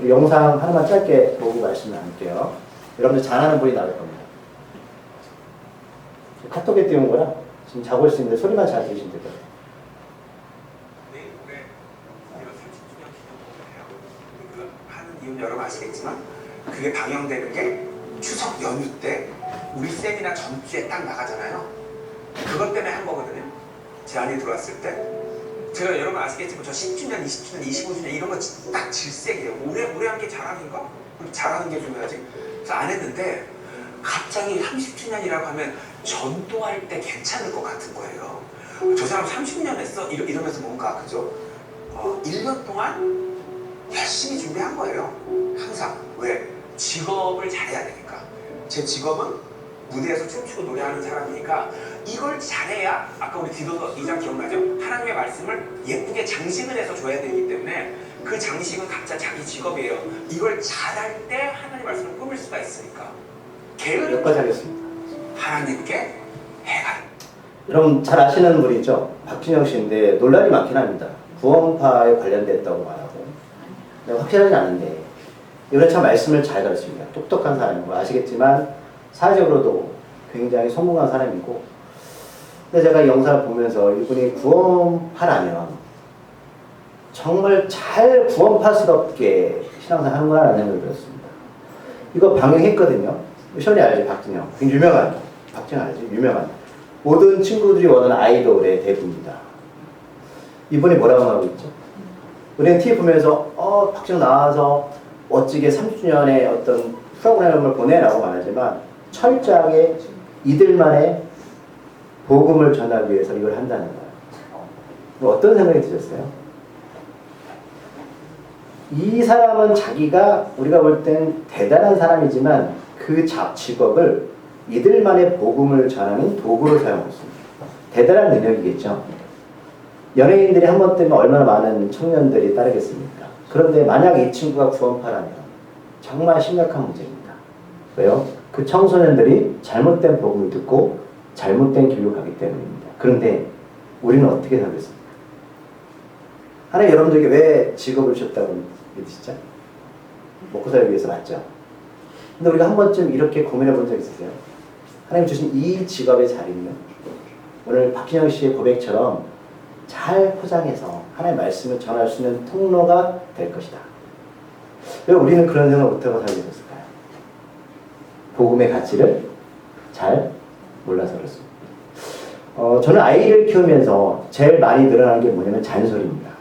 우리 영상 하나만 짧게 보고 말씀 나눌게요. 여러분들 잘하는 분이 나올 겁니다. 카톡에 띄운 거라 지금 자고 있는데 소리만 잘 들으시면 될 거예요. 이유는 여러분 아시겠지만 그게 방영되는 게 추석 연휴 때 우리 세미나 전주에 딱 나가잖아요. 그것 때문에 한 거거든요. 제안이 들어왔을 때 제가 여러분 아시겠지만 저 10주년, 20주년, 25주년 이런 거 딱 질색이에요. 오래 한 게 자랑인가? 잘하는 게 중요하지. 그래서 안 했는데 갑자기 30주년이라고 하면 전도할 때 괜찮을 것 같은 거예요. 저 사람 30년 했어? 이러면서 뭔가 그죠? 1년 동안 열심히 준비한 거예요. 항상. 왜? 직업을 잘해야 되니까. 제 직업은 무대에서 춤추고 노래하는 사람이니까 이걸 잘해야 아까 우리 디도서 2장 기억나죠? 하나님의 말씀을 예쁘게 장식을 해서 줘야 되기 때문에 그 장식은 각자 자기 직업이에요. 이걸 잘할 때 하나님의 말씀을 꾸밀 수가 있으니까 게으른 여기까지 하겠습니다. 하나님께 해가. 여러분 잘 아시는 분이죠? 박진영 씨인데 논란이 많긴 합니다. 구원파에 관련됐다고 말하고 내가 확실하지 않은데 이번에 참 말씀을 잘 가르칩니다. 똑똑한 사람이고 아시겠지만 사회적으로도 굉장히 성공한 사람이고 근데 제가 이 영상을 보면서 이분이 구원파라면 정말 잘 구원파스럽게 신앙생활 하는구나라는 생각이 들었습니다. 이거 방영했거든요. 시원이 알지? 박진영. 굉장히 유명한 박진영 알지? 유명한 모든 친구들이 원하는 아이돌의 대부입니다. 이분이 뭐라고 말하고 있죠? 우리는 TV 보면서 박진영 나와서 멋지게 30주년의 어떤 프로그램을 보내라고 말하지만 철저하게 이들만의 복음을 전하기 위해서 이걸 한다는 거예요. 어떤 생각이 드셨어요? 이 사람은 자기가 우리가 볼 땐 대단한 사람이지만 그 직업을 이들만의 복음을 전하는 도구로 사용하고 있습니다. 대단한 능력이겠죠. 연예인들이 한 번 때문에 얼마나 많은 청년들이 따르겠습니까? 그런데 만약 이 친구가 구원파라면 정말 심각한 문제입니다. 왜요? 그 청소년들이 잘못된 복음을 듣고 잘못된 길로 가기 때문입니다. 그런데 우리는 어떻게 살겠습니까? 하나님 여러분들에게 왜 직업을 주셨다고 믿으시죠? 먹고 살기 위해서 맞죠? 근데 우리가 한 번쯤 이렇게 고민해 본 적 있으세요? 하나님 주신 이 직업의 자리는 오늘 박진영 씨의 고백처럼 잘 포장해서 하나님의 말씀을 전할 수 있는 통로가 될 것이다. 왜 우리는 그런 생각을 못하고 살게 됐을까요? 복음의 가치를 잘 몰라서 그렇습니다. 저는 아이를 키우면서 제일 많이 늘어나는 게 뭐냐면 잔소리입니다.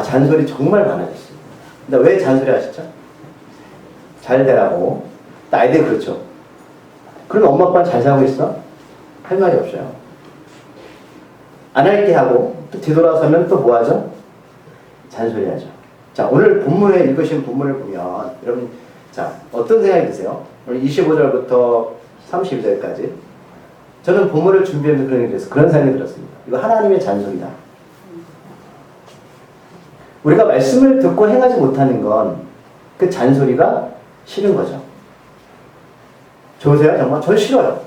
잔소리 정말 많아졌습니다. 근데 왜 잔소리 하시죠? 잘 되라고. 아이들 그렇죠. 그럼 엄마 아빠는 잘 살고 있어? 할 말이 없어요. 안 할게 하고 또 뒤돌아서면 또 뭐 하죠? 잔소리 하죠. 자, 오늘 본문에 읽으신 본문을 보면 여러분 자, 어떤 생각이 드세요? 오늘 25절부터 32절까지 저는 본문을 준비하면서 그런 생각이 들었습니다. 이거 하나님의 잔소리다. 우리가 말씀을 듣고 행하지 못하는 건 그 잔소리가 싫은 거죠. 좋으세요? 정말? 전 싫어요.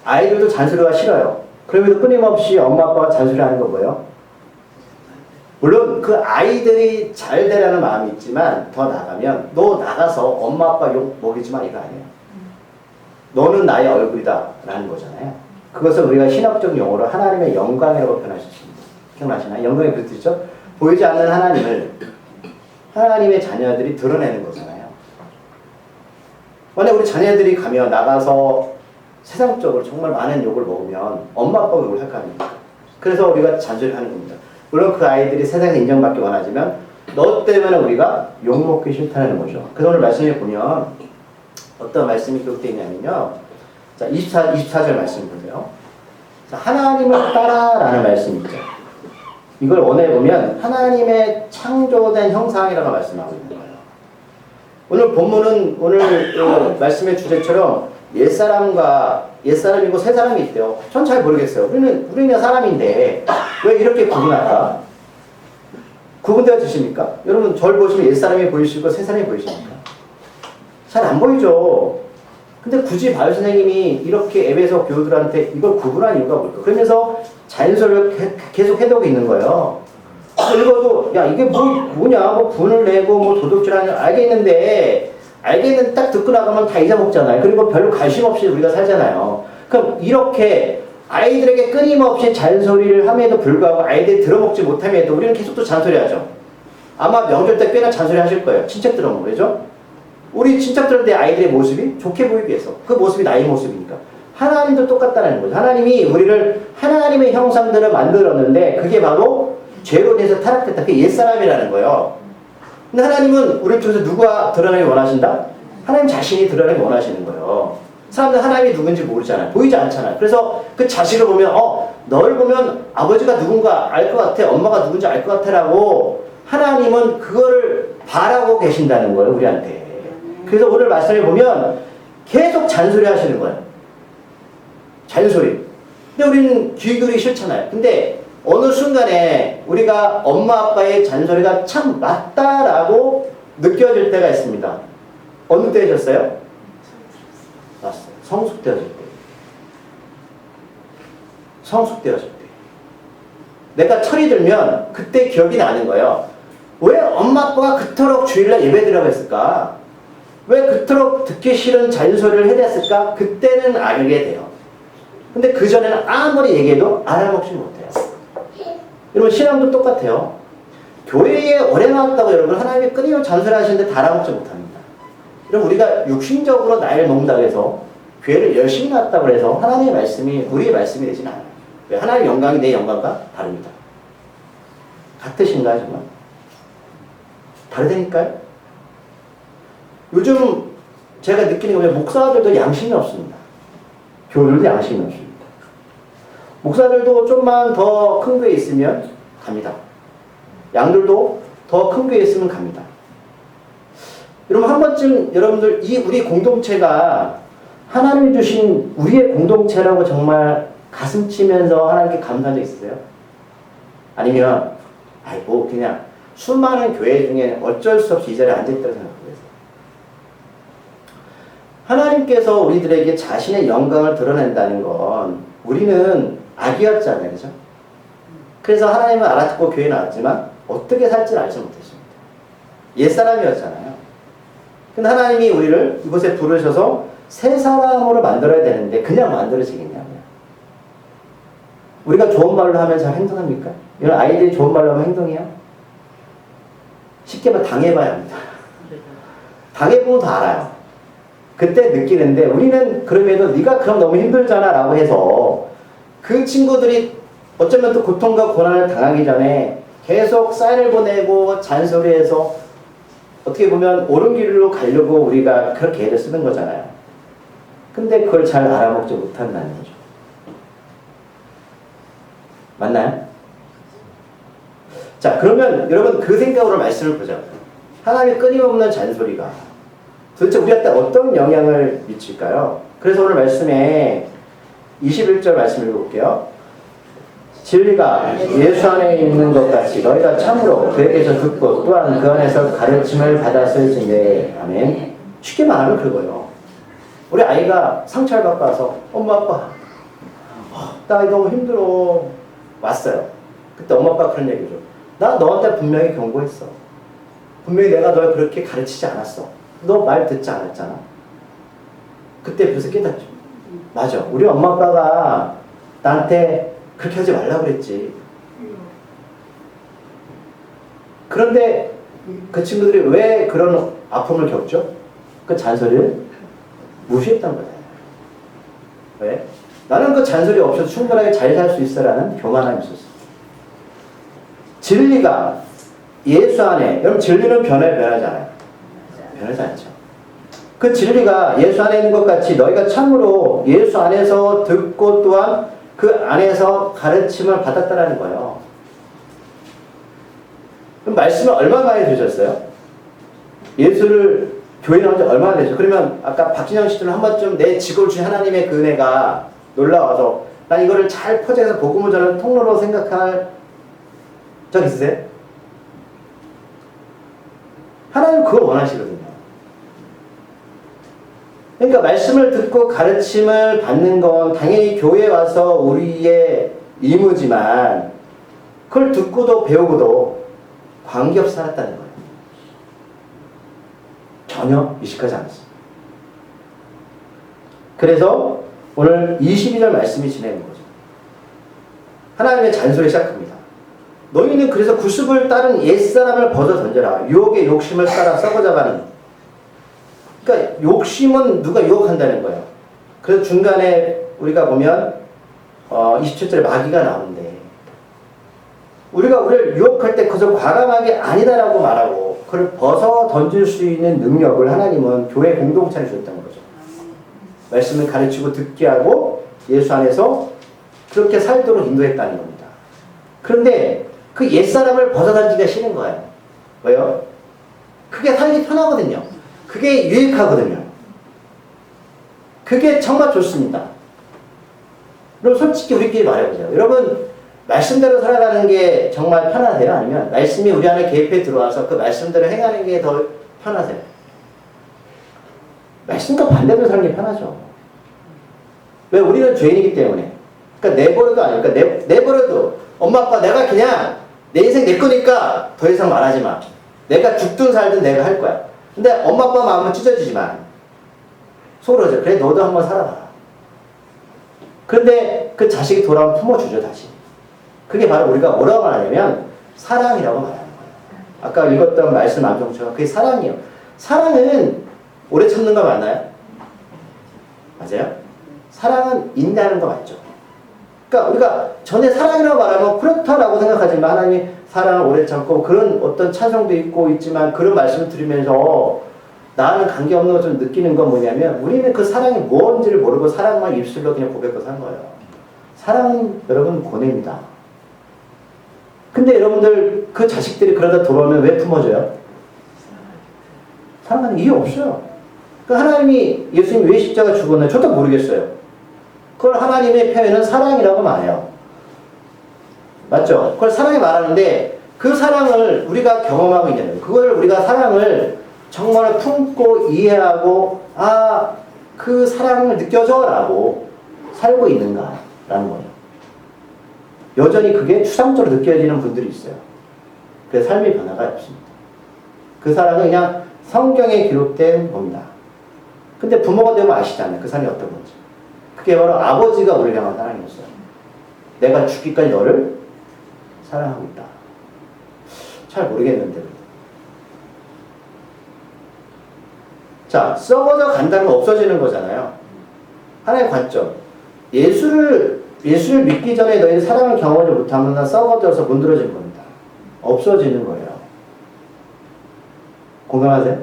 아이들도 잔소리가 싫어요. 그럼에도 끊임없이 엄마 아빠가 잔소리하는 거 뭐예요? 물론 그 아이들이 잘 되라는 마음이 있지만 더 나가면 너 나가서 엄마 아빠 욕 먹이지 마 이거 아니에요. 너는 나의 얼굴이다 라는 거잖아요. 그것을 우리가 신학적 용어로 하나님의 영광이라고 표현하셨습니다. 기억나시나요? 영광이 그 뜻이죠? 보이지 않는 하나님을 하나님의 자녀들이 드러내는 거잖아요. 만약 우리 자녀들이 가면 나가서 세상적으로 정말 많은 욕을 먹으면 엄마 아빠가 욕을 할 거 아닙니까? 그래서 우리가 잔소리하는 겁니다. 물론 그 아이들이 세상에서 인정받기 원하지만 너 때문에 우리가 욕먹기 싫다는 거죠. 그래서 오늘 말씀에 보면 어떤 말씀이 기록되어 있냐면요. 자, 24절 말씀 보세요. 자, 하나님을 따라라는 말씀이 있죠. 이걸 원해보면 하나님의 창조된 형상이라고 말씀하고 있는 거예요. 오늘 본문은 오늘 말씀의 주제처럼 옛사람이고 새사람이 있대요. 전 잘 모르겠어요. 우리는 사람인데 왜 이렇게 구분할까? 구분되어 주십니까? 여러분 절 보시면 옛사람이 보이시고 새사람이 보이십니까? 잘 안 보이죠. 근데 굳이 바울 선생님이 이렇게 에베소 교우들한테 이걸 구분한 이유가 뭘까? 그러면서 잔소리를 계속 해두고 있는 거예요. 읽어도 야 이게 뭐냐 뭐 분을 내고 뭐 도둑질하는 알겠는데 딱 듣고 나가면 다 잊어먹잖아요. 그리고 별로 관심 없이 우리가 살잖아요. 그럼 이렇게 아이들에게 끊임없이 잔소리를 함에도 불구하고 아이들이 들어먹지 못함에도 우리는 계속 또 잔소리하죠. 아마 명절 때 꽤나 잔소리 하실 거예요. 친척들은 그러죠? 우리 친척들한테 아이들의 모습이 좋게 보이기 위해서 그 모습이 나의 모습이니까 하나님도 똑같다는 거죠. 하나님이 우리를 하나님의 형상대로 만들었는데 그게 바로 죄로 인해서 타락됐다. 그게 옛사람이라는 거예요. 근데 하나님은 우리 쪽에서 누가 드러나기 원하신다? 하나님 자신이 드러나기 원하시는 거예요. 사람들은 하나님이 누군지 모르잖아요. 보이지 않잖아요. 그래서 그 자식을 보면 너를 보면 아버지가 누군가 알 것 같아. 엄마가 누군지 알 것 같아 라고 하나님은 그거를 바라고 계신다는 거예요. 우리한테. 그래서 오늘 말씀을 보면 계속 잔소리 하시는 거예요. 잔소리. 근데 우리는 귀 기울이기 싫잖아요. 근데 어느 순간에 우리가 엄마 아빠의 잔소리가 참 맞다라고 느껴질 때가 있습니다. 어느 때셨어요? 맞어요. 성숙되어질 때. 성숙되어질 때. 내가 철이 들면 그때 기억이 나는 거예요. 왜 엄마 아빠가 그토록 주일날 예배드리라고 했을까? 왜 그토록 듣기 싫은 잔소리를 해댔을까? 그때는 알게 돼요. 근데 그전에는 아무리 얘기해도 알아먹지 못해요. 여러분 신앙도 똑같아요. 교회에 오래 나왔다고 여러분 하나님이 끊임없이 잔소리하시는데 다 알아먹지 못합니다. 여러분 우리가 육신적으로 나이를 먹는다고 해서 교회를 열심히 나왔다고 해서 하나님의 말씀이 우리의 말씀이 되진 않아요. 왜? 하나님의 영광이 내 영광과 다릅니다. 같으신가요 정말? 다르다니까요? 요즘 제가 느끼는 게 뭐냐면 목사들도 양심이 없습니다. 교우들도 양심이 없습니다. 목사들도 좀만 더 큰 교회에 있으면 갑니다. 양들도 더 큰 교회에 있으면 갑니다. 여러분 한 번쯤 여러분들 이 우리 공동체가 하나님이 주신 우리의 공동체라고 정말 가슴 치면서 하나님께 감사한 적 있으세요? 아니면 뭐 그냥 수많은 교회 중에 어쩔 수 없이 이 자리에 앉아있다고 생각해요. 하나님께서 우리들에게 자신의 영광을 드러낸다는 건 우리는 악이었잖아요. 그죠? 그래서 하나님은 알아듣고 교회에 나왔지만 어떻게 살지를 알지 못했습니다. 옛사람이었잖아요. 근데 하나님이 우리를 이곳에 부르셔서 새 사람으로 만들어야 되는데 그냥 만들어지겠냐고요. 우리가 좋은 말로 하면 잘 행동합니까? 이런 아이들이 좋은 말로 하면 행동해요? 쉽게 말해 당해봐야 합니다. 당해보면 더 알아요. 그때 느끼는데 우리는 그럼에도 네가 그럼 너무 힘들잖아 라고 해서 그 친구들이 어쩌면 또 고통과 고난을 당하기 전에 계속 사인을 보내고 잔소리해서 어떻게 보면 옳은 길로 가려고 우리가 그렇게 애를 쓰는 거잖아요. 근데 그걸 잘 알아먹지 못한다는 거죠. 맞나요? 자, 그러면 여러분 그 생각으로 말씀을 보자고요. 하나님의 끊임없는 잔소리가 도대체 우리한테 어떤 영향을 미칠까요? 그래서 오늘 말씀에 21절 말씀 읽어볼게요. 진리가 예수 안에 있는 것 같이 너희가 참으로 그에게서 듣고 또한 그 안에서 가르침을 받았을진데 아멘. 쉽게 말하면 그거예요. 우리 아이가 상처를 받고 와서 엄마 아빠 나 너무 힘들어 왔어요. 그때 엄마 아빠 그런 얘기죠. 나 너한테 분명히 경고했어. 분명히 내가 널 그렇게 가르치지 않았어. 너 말 듣지 않았잖아. 그때 벌써 깨닫죠. 맞아. 우리 엄마 아빠가 나한테 그렇게 하지 말라고 그랬지. 그런데 그 친구들이 왜 그런 아픔을 겪죠? 그 잔소리를 무시했던 거예요. 왜? 나는 그 잔소리 없어도 충분하게 잘 살 수 있어라는 교만함이 있었어요. 진리가 예수 안에, 여러분 진리는 변하잖아요. 변하지 않죠. 그 진리가 예수 안에 있는 것 같이 너희가 참으로 예수 안에서 듣고 또한 그 안에서 가르침을 받았다라는 거예요. 그럼 말씀을 얼마 많이 들으셨어요? 예수를 교회 나온 지 얼마나 되죠? 그러면 아까 박진영 씨들은 한 번쯤 내 직업을 주신 하나님의 그 은혜가 놀라워서 난 이거를 잘 퍼져서 복음을 전하는 통로로 생각할 적 있으세요? 하나님 그걸 원하시거든요. 그러니까 말씀을 듣고 가르침을 받는 건 당연히 교회에 와서 우리의 의무지만 그걸 듣고도 배우고도 관계없이 살았다는 거예요. 전혀 의식하지 않았어요. 그래서 오늘 22절 말씀이 지내는 거죠. 하나님의 잔소리 시작합니다. 너희는 그래서 구습을 따른 옛사람을 벗어 던져라. 유혹의 욕심을 따라 썩어져가는. 그러니까 욕심은 누가 유혹한다는 거예요. 그래서 중간에 우리가 보면 27절에 마귀가 나오는데 우리가 우리를 유혹할 때 그것을 과감하게 아니다라고 말하고 그걸 벗어 던질 수 있는 능력을 하나님은 교회 공동체에 주셨다는 거죠. 말씀을 가르치고 듣게 하고 예수 안에서 그렇게 살도록 인도했다는 겁니다. 그런데 그 옛사람을 벗어던지기가 싫은 거예요. 왜요? 그게 살기 편하거든요. 그게 유익하거든요. 그게 정말 좋습니다. 그럼 솔직히 우리끼리 말해보세요. 여러분 말씀대로 살아가는 게 정말 편하세요? 아니면 말씀이 우리 안에 개입해 들어와서 그 말씀대로 행하는 게 더 편하세요? 말씀과 반대로 사는 게 편하죠. 왜? 우리는 죄인이기 때문에. 그러니까 내버려도 아니니까 내버려도 엄마 아빠 내가 그냥 내 인생 내 거니까 더 이상 말하지 마. 내가 죽든 살든 내가 할 거야. 근데 엄마 아빠 마음은 찢어지지만 속으로 그래 너도 한번 살아봐라. 그런데 그 자식이 돌아오면 품어주죠 다시. 그게 바로 우리가 뭐라고 말하냐면 사랑이라고 말하는 거예요. 아까 읽었던 말씀 암송처럼 그게 사랑이에요. 사랑은 오래 참는 거 맞나요? 맞아요? 사랑은 인내하는 거 맞죠? 그러니까 우리가 전에 사랑이라고 말하면 그렇다라고 생각하지만 하나님이 사랑을 오래 참고 그런 어떤 찬성도 있고 있지만 그런 말씀을 들으면서 나는 관계없는 것을 느끼는 건 뭐냐면 우리는 그 사랑이 뭔지를 모르고 사랑만 입술로 그냥 고백하고 사는 거예요. 사랑은 여러분 고뇌입니다. 근데 여러분들 그 자식들이 그러다 돌아오면 왜 품어줘요? 사랑하는 이유 없어요. 그러니까 하나님이 예수님이 왜 십자가 죽었나 저도 모르겠어요. 그걸 하나님의 표현은 사랑이라고 말해요. 맞죠? 그걸 사랑이 말하는데 그 사랑을 우리가 경험하고 있는 거예요. 그걸 우리가 사랑을 정말 품고 이해하고 그 사랑을 느껴져라고 살고 있는가라는 거예요. 여전히 그게 추상적으로 느껴지는 분들이 있어요. 그래서 삶의 변화가 없습니다. 그 사랑은 그냥 성경에 기록된 겁니다. 근데 부모가 되면 아시잖아요. 그 사랑이 어떤 건지. 그게 바로 아버지가 우리를 향한 사랑이었어요. 내가 죽기까지 너를 사랑하고 있다. 잘 모르겠는데. 자, 썩어져 간다는 건 없어지는 거잖아요. 하나의 관점. 예수를 믿기 전에 너희는 사랑을 경험하지 못하면 썩어져서 문드러진 겁니다. 없어지는 거예요. 공감하세요?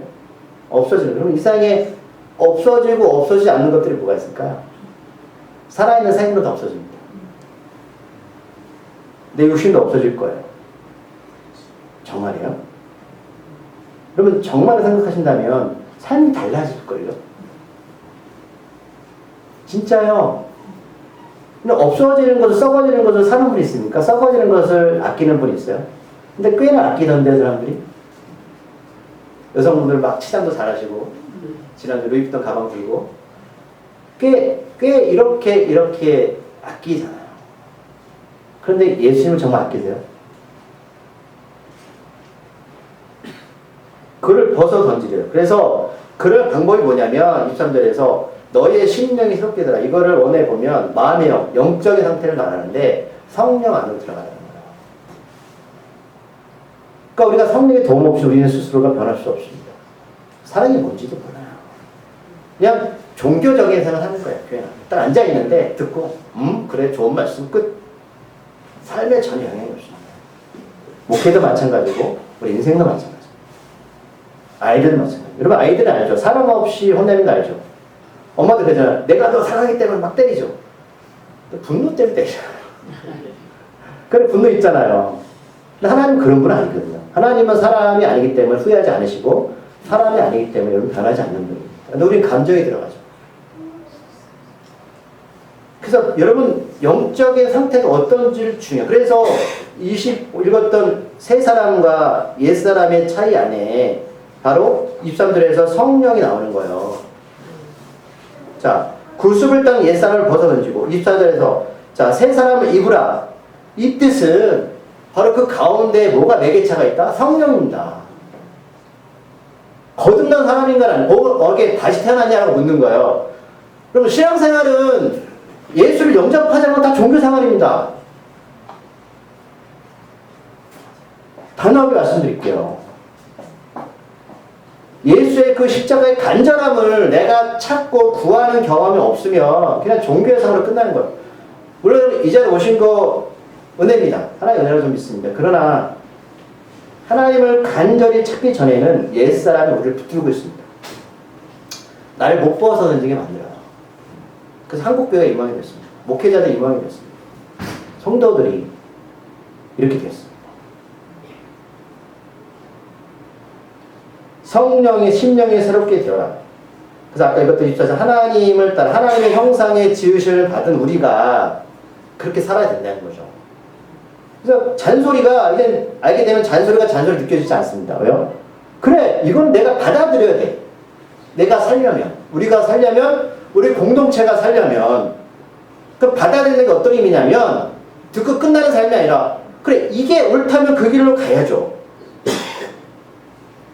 없어지는 거예요. 그럼 이 세상에 없어지고 없어지지 않는 것들이 뭐가 있을까요? 살아있는 생물도 없어집니다. 내 육신도 없어질 거예요. 정말이에요? 여러분 정말 생각하신다면 삶이 달라질걸요? 진짜요. 근데 없어지는 것을 썩어지는 것을 사는 분이 있습니까? 썩어지는 것을 아끼는 분이 있어요? 근데 꽤나 아끼던데 사람들이? 여성분들 막 치장도 잘하시고 지난주 루이비통 가방 들고 꽤 이렇게 아끼잖아요. 그런데 예수님을 정말 아끼세요? 그를 벗어 던지래요. 그래서 그럴 방법이 뭐냐면 23절에서 너의 심령이 새롭게 되라. 이거를 원해 보면 마음의 영적인 상태를 말하는데 성령 안으로 들어가라는 거예요. 그러니까 우리가 성령의 도움 없이 우리는 스스로가 변할 수 없습니다. 사랑이 뭔지도 몰라요. 그냥 종교적인 생각을 하는 거예요. 교회 딱 앉아 있는데 듣고 그래 좋은 말씀 끝. 삶에 전혀 영향이 없습니다. 목회도 마찬가지고 우리 인생도 마찬가지고 아이들도 마찬가지고. 여러분 아이들은 알죠. 사랑 없이 혼내는 거 알죠. 엄마도 그러잖아. 내가 너 사랑하기 때문에 막 때리죠. 분노 때문에 때리잖아요. 그래 분노 있잖아요. 근데 하나님은 그런 분은 아니거든요. 하나님은 사람이 아니기 때문에 후회하지 않으시고 사람이 아니기 때문에 여러분 변하지 않는 분입니다. 근데 우리는 감정이 들어가죠. 그래서 여러분 영적인 상태가 어떤지를 중요해요. 그래서 읽었던 새 사람과 옛 사람의 차이 안에 바로 23절에서 성령이 나오는 거예요. 자, 구습을 땅 옛 사람을 벗어 던지고 24절에서 자, 새 사람을 입으라. 이 뜻은 바로 그 가운데 뭐가 매개차가 있다? 성령입니다. 거듭난 사람인가는 어게 다시 태어났냐고 묻는 거예요. 그럼 신앙생활은 예수를 영접하지 않으면 다 종교생활입니다. 단호하게 말씀드릴게요. 예수의 그 십자가의 간절함을 내가 찾고 구하는 경험이 없으면 그냥 종교생활로 끝나는 거예요. 물론 이 자리에 오신 거 은혜입니다. 하나의 은혜를 좀 믿습니다. 그러나 하나님을 간절히 찾기 전에는 옛사람이 우리를 붙들고 있습니다. 나를 못 벗어던지게 만들어요. 그래서 한국교회가 이 모양이 됐습니다. 목회자들이 이 모양이 됐습니다. 성도들이 이렇게 됐습니다. 성령의 심령이 새롭게 되어라. 그래서 아까 이것도 24절 하나님을 따라 하나님의 형상의 지으심을 받은 우리가 그렇게 살아야 된다는 거죠. 그래서 잔소리가 이제 알게 되면 잔소리가 잔소리 느껴지지 않습니다. 왜요? 그래 이건 내가 받아들여야 돼. 내가 살려면 우리가 살려면 우리 공동체가 살려면 그 받아들이는 게 어떤 의미냐면 듣고 끝나는 삶이 아니라 그래 이게 옳다면 그 길로 가야죠.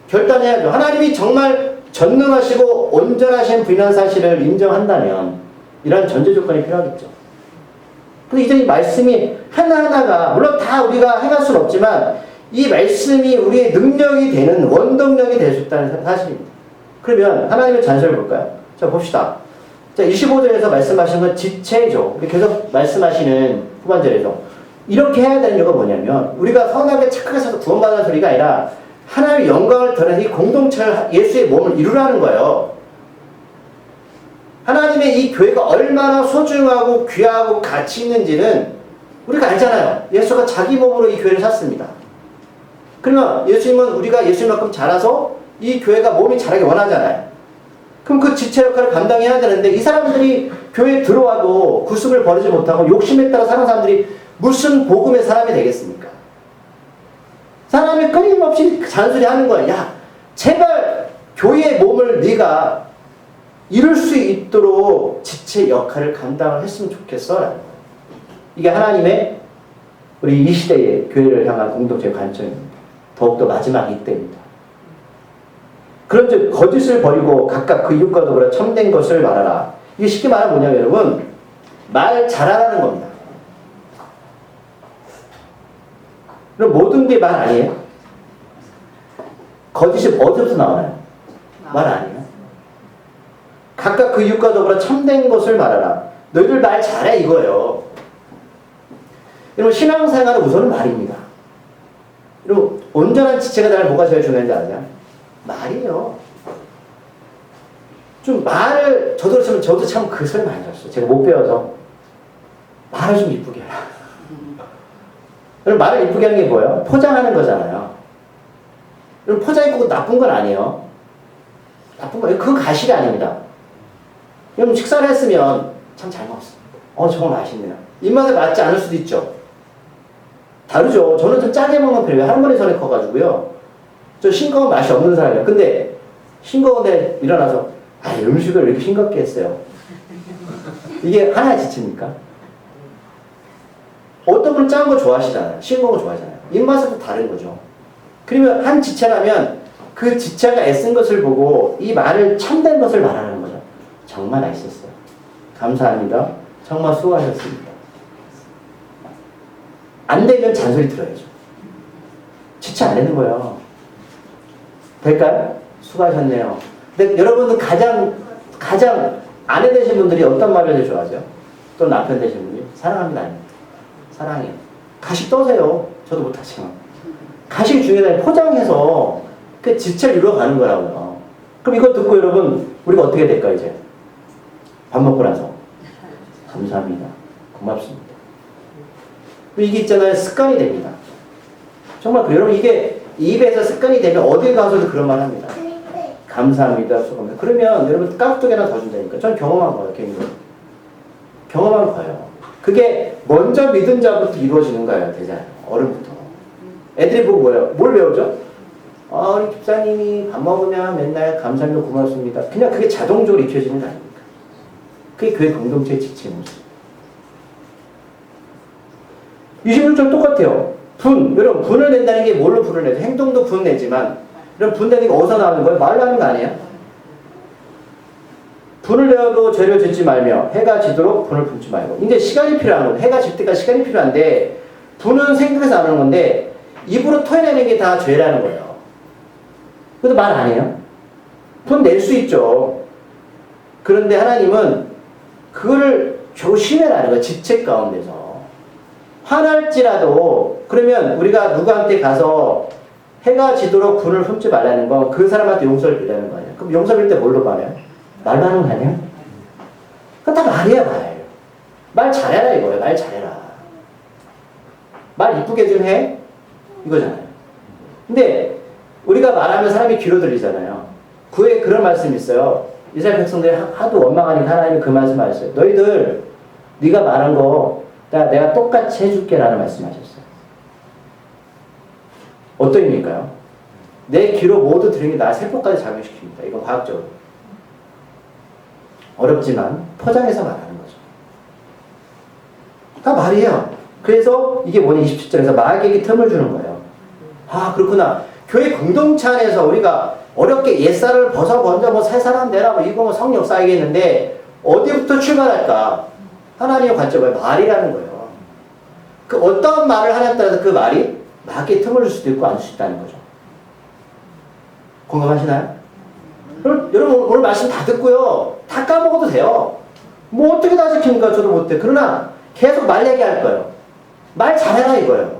결단해야죠. 하나님이 정말 전능하시고 온전하신 분이라는 사실을 인정한다면 이런 전제 조건이 필요하겠죠. 근데 이제 이 말씀이 하나하나가 물론 다 우리가 행할 수는 없지만 이 말씀이 우리의 능력이 되는 원동력이 될 수 있다는 사실입니다. 그러면 하나님의 잔소리를 볼까요? 자 봅시다. 자 25절에서 말씀하시는 건 지체죠. 계속 말씀하시는 후반절에서 이렇게 해야 되는 이유가 뭐냐면 우리가 선하게 착하게 살아서 구원받는 소리가 아니라 하나님의 영광을 드러내는 이 공동체를 예수의 몸을 이루라는 거예요. 하나님의 이 교회가 얼마나 소중하고 귀하고 가치 있는지는 우리가 알잖아요. 예수가 자기 몸으로 이 교회를 샀습니다. 그러면 예수님은 우리가 예수님만큼 자라서 이 교회가 몸이 자라기 원하잖아요. 그럼 그 지체 역할을 감당해야 되는데 이 사람들이 교회에 들어와도 구습을 버리지 못하고 욕심에 따라 사는 사람들이 무슨 복음의 사람이 되겠습니까? 사람이 끊임없이 잔소리하는 거야. 야, 제발 교회의 몸을 네가 이룰 수 있도록 지체 역할을 감당을 했으면 좋겠어. 라는 거예요. 이게 하나님의 우리 이 시대의 교회를 향한 공동체의 관점입니다. 더욱더 마지막 이때입니다. 그런즉 거짓을 버리고 각각 그 이웃과 더불어 참된 것을 말하라. 이게 쉽게 말하면 뭐냐면 여러분 말 잘하라는 겁니다. 그럼 모든 게 말 아니에요? 거짓이 어디서부터 나와요? 말 아니에요? 각각 그 이웃과 더불어 참된 것을 말하라. 너희들 말 잘해 이거예요. 여러분 신앙생활은 우선은 말입니다. 여러분 온전한 지체가 되는 뭐가 제일 중요한지 아세요? 말이에요. 좀 말을 저도 참 그 소리 많이 들었어요. 제가 못 배워서 말을 좀 이쁘게 해라. 여러분 말을 이쁘게 하는 게 뭐예요? 포장하는 거잖아요. 여러분 포장이 꼭 나쁜 건 아니에요. 나쁜 거 그건 가식이 아닙니다. 여러분 식사를 했으면 참 잘 먹었어. 정말 맛있네요. 입맛에 맞지 않을 수도 있죠. 다르죠. 저는 좀 짜게 먹는 편이에요. 할머니 손에 커가지고요. 저 싱거운 맛이 없는 사람이에요. 근데 싱거운데 일어나서 음식을 왜 이렇게 싱겁게 했어요. 이게 하나의 지체입니까? 어떤 분은 짠 거 좋아하시잖아요. 싱거운 거 좋아하잖아요. 입맛은 또 다른 거죠. 그러면 한 지체라면 그 지체가 애쓴 것을 보고 이 말을 참된 것을 말하는 거죠. 정말 맛있었어요. 감사합니다. 정말 수고하셨습니다. 안 되면 잔소리 들어야죠. 지체 안 되는 거예요. 될까요? 수고하셨네요. 근데 여러분은 가장 아내 되신 분들이 어떤 말을 제일 좋아하죠? 또 남편 되신 분이? 사랑합니다. 아닙니다. 사랑해요. 가식 떠세요. 저도 못하지만. 가식이 중요하다. 포장해서 그 지체를 이루어가는 거라고요. 그럼 이거 듣고 여러분 우리가 어떻게 될까요 이제? 밥 먹고 나서 감사합니다. 고맙습니다. 이게 있잖아요. 습관이 됩니다. 정말 그래요. 여러분 이게 입에서 습관이 되면 어딜 가서도 그런 말 합니다. 감사합니다. 수고합니다. 그러면 여러분 깍두기나 더 준다니까. 전 경험한 거예요. 개인적으로. 경험한 거예요. 그게 먼저 믿은 자부터 이루어지는 거예요. 되잖아요. 어른부터. 애들이 보고 뭐예요? 뭘 배우죠? 우리 집사님이 밥 먹으면 맨날 감사합니다. 고맙습니다. 그냥 그게 자동적으로 익혀지는 거 아닙니까? 그게 교회 공동체의 지체의 모습. 26절 똑같아요. 여러분 분을 낸다는 게 뭘로 분을 내죠? 행동도 분 내지만 이런 분 내는 게 어디서 나오는 거예요? 말로 하는 거 아니에요? 분을 내어도 죄를 짓지 말며 해가 지도록 분을 품지 말고. 이제 시간이 필요한 거예요. 해가 질 때까지 시간이 필요한데 분은 생각해서 나오는 건데 입으로 토해내는 게 다 죄라는 거예요. 그래도 말 안 해요. 분 낼 수 있죠. 그런데 하나님은 그거를 조심해라는 거예요. 지체 가운데서. 화날지라도 그러면 우리가 누구한테 가서 해가 지도록 분을 품지 말라는 건 그 사람한테 용서를 빌라는 거 아니에요. 그럼 용서 빌 때 뭘로 말해요? 말로 하는 거 아니에요? 그건 다 말이야 말. 말 잘해라 이거예요. 말 잘해라. 말 이쁘게 좀 해? 이거잖아요. 근데 우리가 말하면 사람이 귀로 들리잖아요. 구에 그런 말씀이 있어요. 이스라엘 백성들이 하도 원망하니까 하나님이 그 말씀 하셨어요. 너희들 네가 말한 거 내가 똑같이 해줄게 라는 말씀하셨어요. 어떤 의미일까요? 내 귀로 모두 들은 게 나 세포까지 작용시킵니다. 이건 과학적으로. 어렵지만 포장해서 말하는 거죠. 다 말이에요. 그래서 이게 뭐냐 27절에서 마귀에게 틈을 주는 거예요. 아 그렇구나. 교회 공동체 안에서 우리가 어렵게 옛사람을 먼저 뭐 새 사람 내라 뭐 이거 뭐 성령 쌓이겠는데 어디부터 출발할까? 하나님의 관점은 말이라는 거예요. 그 어떤 말을 하냐에 따라서 그 말이 마귀의 틈을 줄 수도 있고 안 줄 수 있다는 거죠. 공감하시나요? 여러분 오늘 말씀 다 듣고요. 다 까먹어도 돼요. 뭐 어떻게 다 지킵니까? 저도 못해. 그러나 계속 말 얘기할 거예요. 말 잘해라 이거예요.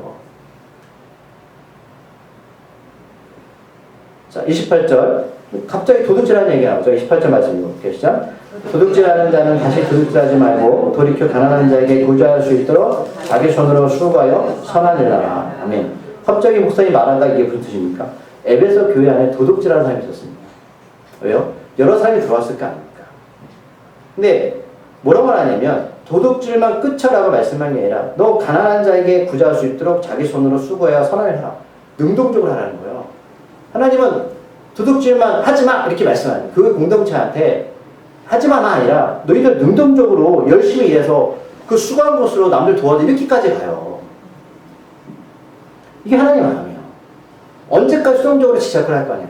자, 28절. 갑자기 도둑질하는 얘기 나오죠. 28절 말씀 읽어볼게요. 시작. 도둑질하는 자는 다시 도둑질하지 말고 돌이켜 가난한 자에게 구제할 수 있도록 자기 손으로 수고하여 선한 일을 하라. 아멘. 갑자기 목사님 말한다 이게 무슨 뜻입니까? 에베소 교회 안에 도둑질하는 사람이 있었습니다. 왜요? 여러 사람이 들어왔을 거 아닙니까? 근데 뭐라고 하냐면 도둑질만 끝이라고 말씀한 게 아니라 너 가난한 자에게 구제할 수 있도록 자기 손으로 수고해야 선한 일을 하라. 능동적으로 하라는 거예요. 하나님은 도둑질만 하지마 이렇게 말씀하는 그 공동체한테 하지마가 아니라 너희들 능동적으로 열심히 일해서 그 수고한 곳으로 남들 도와줘 이렇게까지 가요. 이게 하나님 마음이에요. 언제까지 수동적으로 지적을 할 거 아니에요.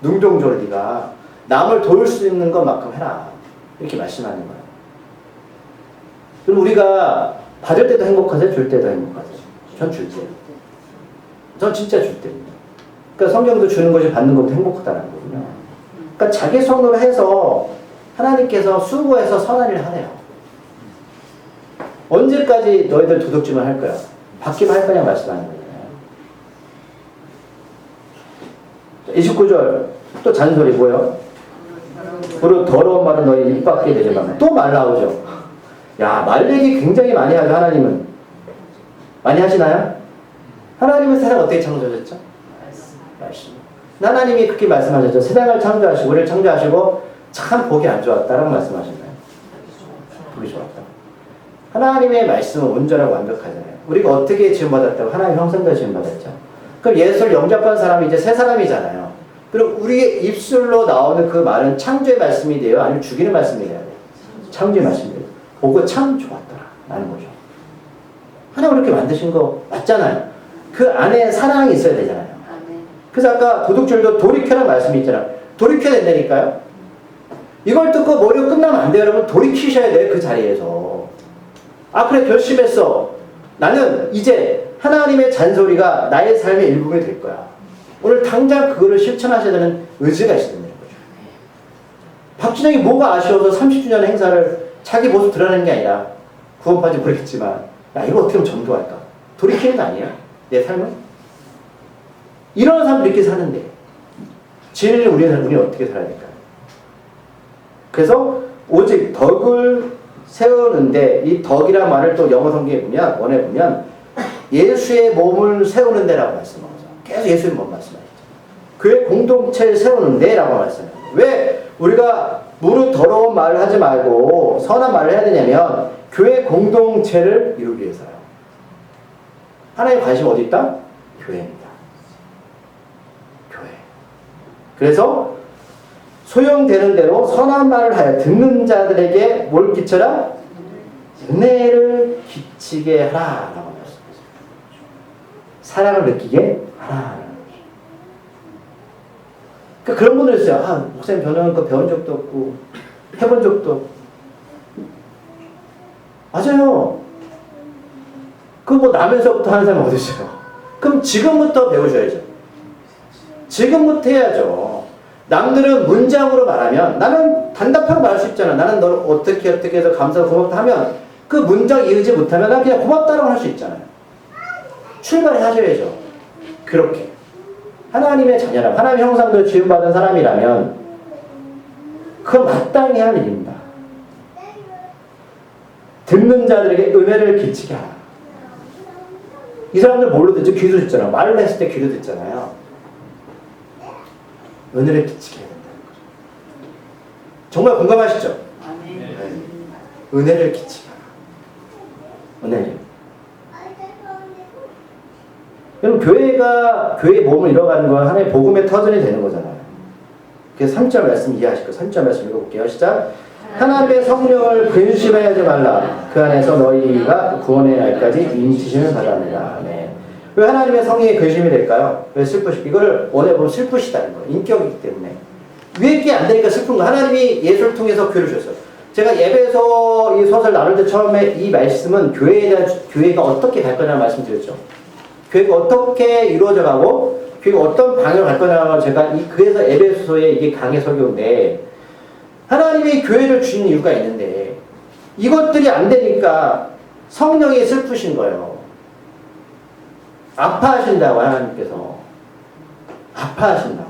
능동적으로 네가 남을 도울 수 있는 것만큼 해라 이렇게 말씀하는 거예요. 그럼 우리가 받을 때도 행복하세요? 줄 때도 행복하세요? 전 줄 때요. 전 진짜 줄 때입니다. 그러니까 성경도 주는 것이 받는 것도 행복하다는 거거든요. 그러니까 자기 손으로 해서 하나님께서 수고해서 선한 일을 하래요. 언제까지 너희들 도둑질만 할 거야? 받기만 할 거냐 말씀하는 거예요. 29절 또 잔소리 뭐요? 그리고 더러운 말은 너희 입 밖에 되지 마. 또 말 나오죠. 야, 말 얘기 굉장히 많이 하죠. 하나님은 많이 하시나요? 하나님은 세상 어떻게 창조하셨죠? 말씀. 하나님이 그렇게 말씀하셨죠. 세상을 창조하시고 우리를 창조하시고 참 보기 안 좋았다라고 말씀하셨나요? 보기 좋았다. 하나님의 말씀은 온전하고 완벽하잖아요. 우리가 어떻게 지음받았다고? 하나님 형상대로 지음받았죠. 그럼 예수를 영접한 사람이 이제 새 사람이잖아요. 그럼 우리의 입술로 나오는 그 말은 창조의 말씀이 돼요? 아니면 죽이는 말씀이 돼야 돼요? 창조의 말씀이 돼요. 보고 참 좋았더라 라는 거죠. 하나님 그렇게 만드신 거 맞잖아요. 그 안에 사랑이 있어야 되잖아요. 그래서 아까 도둑질도 돌이켜라는 말씀이 있잖아요. 돌이켜야 된다니까요. 이걸 듣고 머리가 끝나면 안 돼요. 여러분 돌이키셔야 돼요. 그 자리에서. 아 그래 결심했어. 나는 이제 하나님의 잔소리가 나의 삶의 일부분이 될 거야. 오늘 당장 그거를 실천하셔야 되는 의지가 있어야 되는 거죠. 박준영이 뭐가 아쉬워서 30주년 행사를 자기 모습 드러내는 게 아니라 구원받지 모르겠지만 야 이거 어떻게 하면 전도할까? 돌이키는 거 아니에요? 내 삶은? 이런 사람들이 이렇게 사는데 진리를 우리는 어떻게 살아야 될까요? 그래서 오직 덕을 세우는데 이 덕이란 말을 또 영어 성경에 보면 원에 보면 예수의 몸을 세우는 데라고 말씀하죠. 계속 예수의 몸 말씀하시죠. 그의 공동체를 세우는 데라고 말씀해요. 왜 우리가 무릇 더러운 말을 하지 말고 선한 말을 해야 되냐면 교회 공동체를 이루기 위해서요. 하나님의 관심 어디 있다? 교회입니다. 교회. 그래서 소용되는 대로 선한 말을 하여 듣는 자들에게 뭘 끼쳐라? 은혜를 끼치게 하라 라고 말씀하셨습니다. 사랑을 느끼게 하라. 그러니까 그런 분들 있어요. 아, 목사님 저는 그 배운 적도 없고 해본 적도 없고. 맞아요. 그 뭐 나면서부터 하는 사람이 어디 있어요? 그럼 지금부터 배우셔야죠. 지금부터 해야죠. 남들은 문장으로 말하면 나는 단답하게 말할 수 있잖아. 나는 너를 어떻게 해서 감사하고 고맙다 하면 그 문장 이해하지 못하면 난 그냥 고맙다라고 할 수 있잖아요. 출발을 하셔야죠. 그렇게. 하나님의 자녀라, 하나님의 형상대로 지음받은 사람이라면 그건 마땅히 할 일입니다. 듣는 자들에게 은혜를 끼치게 하라. 이 사람들 뭘로 듣죠? 귀로 듣잖아요. 말을 했을 때 귀로 듣잖아요. 은혜를 끼치게 해야 된다는 거죠. 정말 공감하시죠? 네. 은혜를 끼치게 하라. 은혜를. 여러분, 교회의 몸을 잃어가는 건 하나의 복음의 터전이 되는 거잖아요. 그래서 3절 말씀 이해하실 거예요. 3절 말씀 읽어볼게요. 시작. 하나님의 성령을 근심하지 말라. 그 안에서 너희가 구원의 날까지 인치심을 받았느라. 네. 왜 하나님의 성령이 근심이 될까요? 왜 슬프시? 이거를 원해 보면 슬프시다는 거예요. 인격이기 때문에. 위에 안 되니까 슬픈 거. 하나님이 예수를 통해서 교회를 주셨어요. 제가 예배에서 이 소설 나눌 때 처음에 이 말씀은 교회에 대한, 교회가 어떻게 갈 거냐는 말씀드렸죠. 교회가 어떻게 이루어져 가고 교회가 어떤 방향을 갈 거냐고 제가 그래서 에베소서에 이게 강의 설교인데, 하나님이 교회를 주신 이유가 있는데 이것들이 안 되니까 성령이 슬프신 거예요. 아파하신다고. 하나님께서 아파하신다고.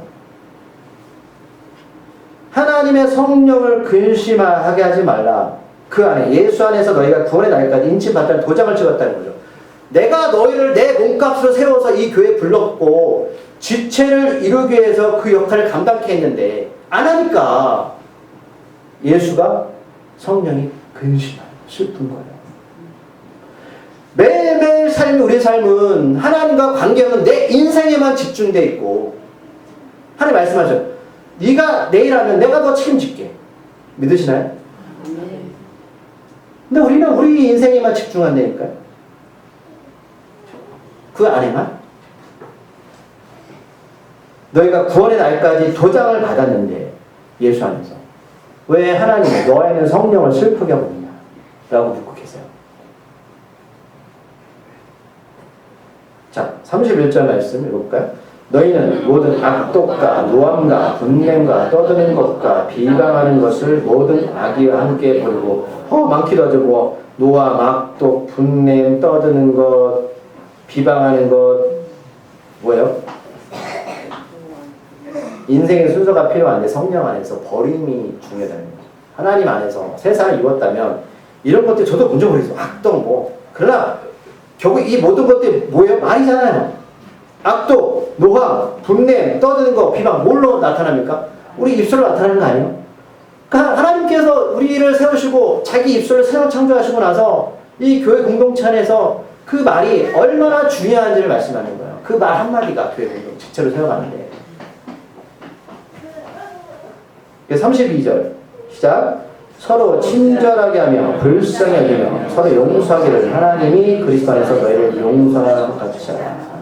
하나님의 성령을 근심하게 하지 말라. 그 안에 예수 안에서 너희가 구원의 날까지 인치받다는 도장을 찍었다는 거죠. 내가 너희를 내 몸값으로 세워서 이 교회에 불렀고 지체를 이루기 위해서 그 역할을 감당케 했는데 안 하니까 예수가 성령이 근심하고 슬픈 거예요. 매일매일 삶이, 우리의 삶은 하나님과 관계하는 내 인생에만 집중되어 있고, 하나님 말씀하죠. 네가 내일 하면 내가 너 책임질게. 믿으시나요? 근데 우리는 우리 인생에만 집중한다니까요. 그 안에만 너희가 구원의 날까지 도장을 받았는데 예수 안에서 왜 하나님은 너에는 성령을 슬프게 하고 있냐 라고 묻고 계세요. 자, 31절 말씀 읽어볼까요? 너희는 모든 악독과 노함과 분냄과 떠드는 것과 비방하는 것을 모든 악의와 함께 버리고, 많기도 하죠. 뭐 노함, 악독, 분냄, 떠드는 것, 비방하는 것, 뭐예요? 인생의 순서가 필요한데 성령 안에서 버림이 중요하다는 거죠. 하나님 안에서 세상을 입었다면 이런 것들 저도 먼저 버리죠. 악독 뭐. 그러나 결국 이 모든 것들이 뭐예요? 말이잖아요. 악독, 노함, 분냄, 떠드는 거, 비방, 뭘로 나타납니까? 우리 입술로 나타나는 거 아니에요? 그러니까 하나님께서 우리를 세우시고 자기 입술을 새로 창조하시고 나서 이 교회 공동체 안에서 그 말이 얼마나 중요한지를 말씀하는 거예요. 그 말 한마디가 교회 공동체 지체로 세워가는데. 32절 시작. 서로 친절하게 하며 불쌍히 여기며 서로 용서하기를 하나님이 그리스도 안에서 너희를 용서하는 것 같이 하라.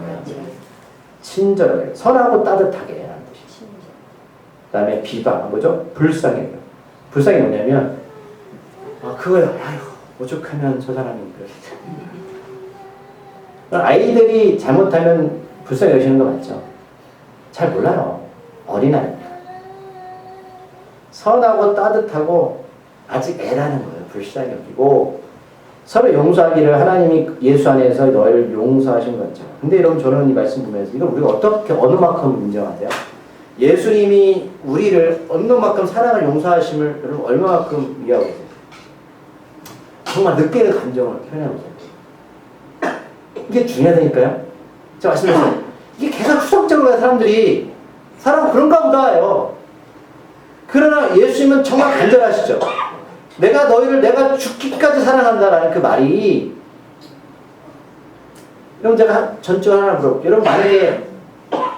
친절하게, 선하고 따뜻하게 하는 뜻이. 그 다음에 비방, 뭐죠? 불쌍히 여겨. 불쌍히 뭐냐면 그거야. 아휴, 오죽하면 저 사람이 그러겠다. 아이들이 잘못하면 불쌍히 여기시는 거 맞죠? 잘 몰라요. 어린아이니까. 선하고 따뜻하고 아직 애라는 거예요. 불쌍히 여기고 서로 용서하기를 하나님이 예수 안에서 너희를 용서하신 거죠. 근데 여러분, 저는 이 말씀 보면서 이걸 우리가 어떻게 어느 만큼 인정하세요? 예수님이 우리를 어느 만큼 사랑을 용서하심을 여러분 얼마만큼 이해하고 계세요? 정말 느끼는 감정을 표현해보세요. 이게 중요하다니까요. 제가 말씀드렸어요. 이게 계속 추상적으로 사람들이 사람 그런가 보다요. 그러나 예수님은 정말 간절하시죠. 내가 너희를 내가 죽기까지 사랑한다라는 그 말이, 여러분 제가 전주 하나 물어볼게요. 여러분 만약에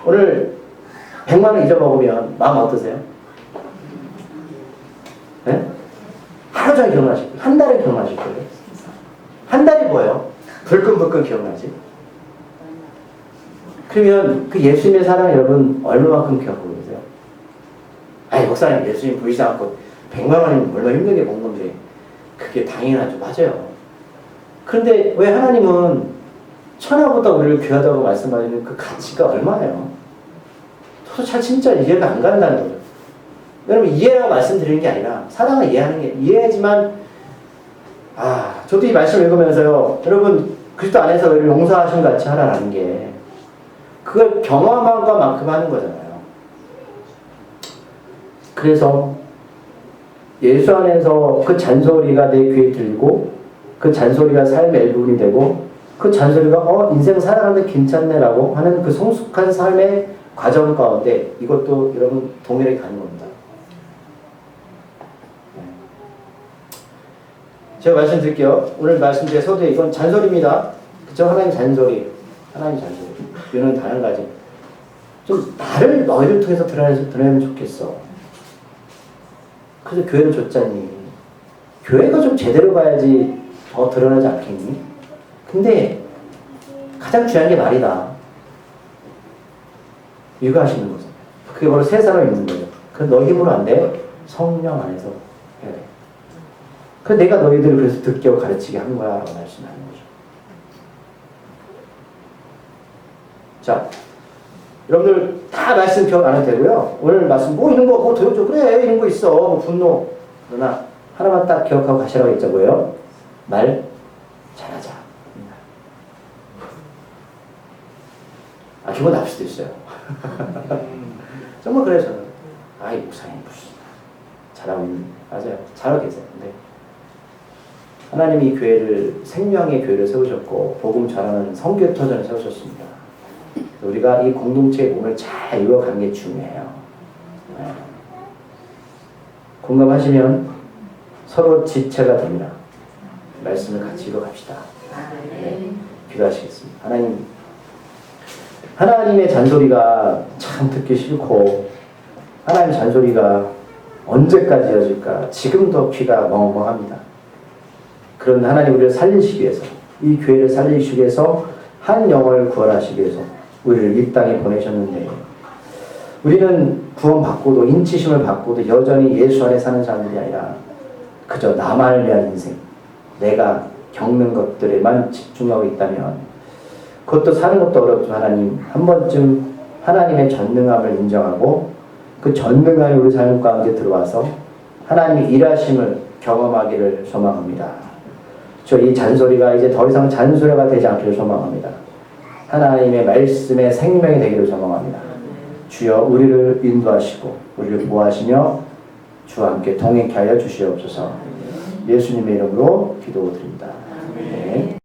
오늘 100만 원 잊어먹으면 마음 어떠세요? 네? 하루 종일 기억나실 거예요. 한 달에 기억나실 거예요. 한 달이 뭐예요? 불끈불끈 기억나지? 그러면 그 예수님의 사랑 여러분 얼마만큼 기억하고 계세요? 아니 목사님 예수님 보이지 않고 100만 원이면 얼마나 힘들게 본 건데 그게 당연하죠. 맞아요. 그런데 왜 하나님은 천하보다 우리를 귀하다고 말씀하시는 그 가치가 얼마예요? 저도 잘 진짜 이해가 안 간다는 거죠. 여러분 이해라고 말씀드리는 게 아니라 사랑을 이해하는 게 이해하지만 저도 이 말씀 읽으면서요. 여러분 그리스도 안에서 우리를 용서하신 같이 하라는 게 그걸 경험한 것만큼 하는 거잖아요. 그래서 예수 안에서 그 잔소리가 내 귀에 들리고 그 잔소리가 삶의 일부분이 되고 그 잔소리가 인생 살아가는데 괜찮네라고 하는 그 성숙한 삶의 과정 가운데 이것도 여러분 동일하게 가는 겁니다. 제가 말씀드릴게요. 오늘 말씀드린 서두에 이건 잔소리입니다. 그쵸? 하나님 잔소리. 하나님 잔소리. 이거는 다른 가지. 좀 나를 너희를 통해서 드러내면 좋겠어. 그래서 교회를 줬잖니. 교회가 좀 제대로 가야지 더 드러나지 않겠니? 근데 가장 중요한 게 말이다. 육아하시는 거죠. 그게 바로 새 사람이 있는 거죠. 그 너 힘으로 안 돼. 성령 안에서 해야 돼. 그 내가 너희들을 그래서 듣게 하고 가르치게 한 거야 라고 말씀하는 거죠. 자, 여러분들 다 말씀 기억 안 해도 되고요. 오늘 말씀 이런 거 도와줘. 그래 이런 거 있어. 분노. 그러나 하나만 딱 기억하고 가시라고 했자고요. 말 잘하자. 기분 나쁠 수도 있어요. 정말 그래요 저는. 이 목사님 무슨 잘하고 있는 맞아요. 잘하고 계세요. 근데 하나님이 이 교회를 생명의 교회를 세우셨고 복음 전하는 선교터전을 세우셨습니다. 우리가 이 공동체의 몸을 잘 이어가는 게 중요해요. 공감하시면 서로 지체가 됩니다. 말씀을 같이 이어갑시다. 기도하시겠습니다. 하나님의 잔소리가 참 듣기 싫고 하나님의 잔소리가 언제까지 이어질까? 지금도 귀가 멍멍합니다. 그런 하나님 우리를 살리시기 위해서 이 교회를 살리시기 위해서 한 영혼을 구원하시기 위해서 우리를 이 땅에 보내셨는데 우리는 구원받고도 인치심을 받고도 여전히 예수 안에 사는 사람들이 아니라 그저 나만을 위한 인생 내가 겪는 것들에만 집중하고 있다면 그것도 사는 것도 어렵지만 하나님 한 번쯤 하나님의 전능함을 인정하고 그 전능함이 우리 삶 가운데 들어와서 하나님의 일하심을 경험하기를 소망합니다. 저 이 잔소리가 이제 더 이상 잔소리가 되지 않기를 소망합니다. 하나님의 말씀의 생명이 되기를 소망합니다. 주여 우리를 인도하시고 우리를 보호하시며 주와 함께 동행케 하여 주시옵소서. 예수님의 이름으로 기도드립니다. 네.